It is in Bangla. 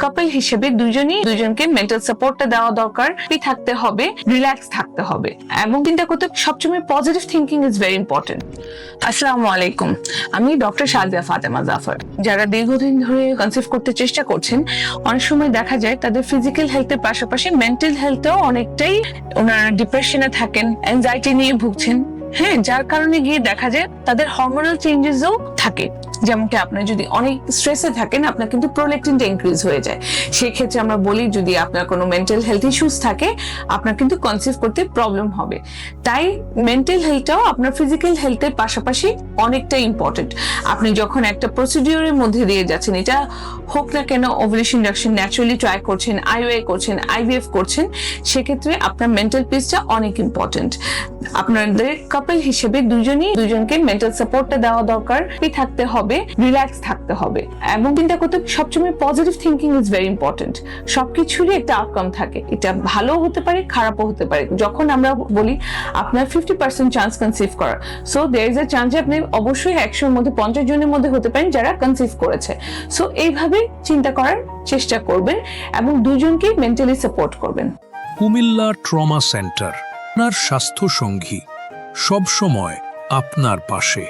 কাপল হিসেবে দুজনই দুজনকে মেন্টাল সাপোর্টটা দেওয়া দরকার, থাকতে হবে, রিল্যাক্স থাকতে হবে এবং চিন্তা করতে সবসময় positive thinking is very important. আসসালামু আলাইকুম, আমি ডক্টর সাদিয়া ফাতেমা জাফর। যারা দীর্ঘদিন ধরে কনসিভ করতে চেষ্টা করছেন, অনেক সময় দেখা যায় তাদের ফিজিক্যাল হেলথের পাশাপাশি মেন্টাল হেলথেও অনেকটাই ওনারা ডিপ্রেশনে থাকেন, অ্যাংজাইটি নিয়ে ভুগছেন। হ্যাঁ, যার কারণে গিয়ে দেখা যায় তাদের হরমোনাল চেঞ্জেসও থাকে। যেমন কি আপনার যদি অনেক স্ট্রেসে থাকেন, আপনার কিন্তু প্রোল্যাকটিনটা ইনক্রিজ হয়ে যায়। সেই ক্ষেত্রে আমরা বলি যদি আপনার কোনো মেন্টাল হেলথ ইস্যুস থাকে, আপনার কিন্তু কনসিভ করতে প্রবলেম হবে। তাই মেন্টাল হেলথটাও আপনার ফিজিক্যাল হেলথের পাশাপাশি অনেকটা ইম্পর্টেন্ট। আপনি যখন একটা প্রসিডিওরের মধ্যে দিয়ে যাচ্ছেন, এটা হোক না কেন ওভুলেশন ইন্ডাকশন ন্যাচারালি ট্রাই করছেন, আইওআই করছেন, আইভিএফ করছেন, সেক্ষেত্রে আপনার মেন্টাল পিসটা অনেক ইম্পর্টেন্ট। আপনাদের কাপল হিসেবে দুজনই দুজনকে মেন্টাল সাপোর্টটা দেওয়া দরকার, থাকতে হবে, রিল্যাক্স থাকতে হবে এবং চিন্তা করতে সবসময় positive thinking is very important. সবকিছুরই একটা আউটকাম থাকে, এটা ভালো হতে পারে, খারাপও হতে পারে। যখন আমরা বলি আপনার 50% চান্স কনসিভ করার, so there is a chance যে আপনি অবশ্যই 100-র মধ্যে 50 জনের মধ্যে হতে পারেন যারা কনসিভ করেছে। সো এইভাবে চিন্তা করার চেষ্টা করবেন এবং দুজনকে মেন্টালি সাপোর্ট করবেন। কুমিল্লা ট্রমা সেন্টার, আপনার স্বাস্থ্য সঙ্গী, সব সময় আপনার পাশে।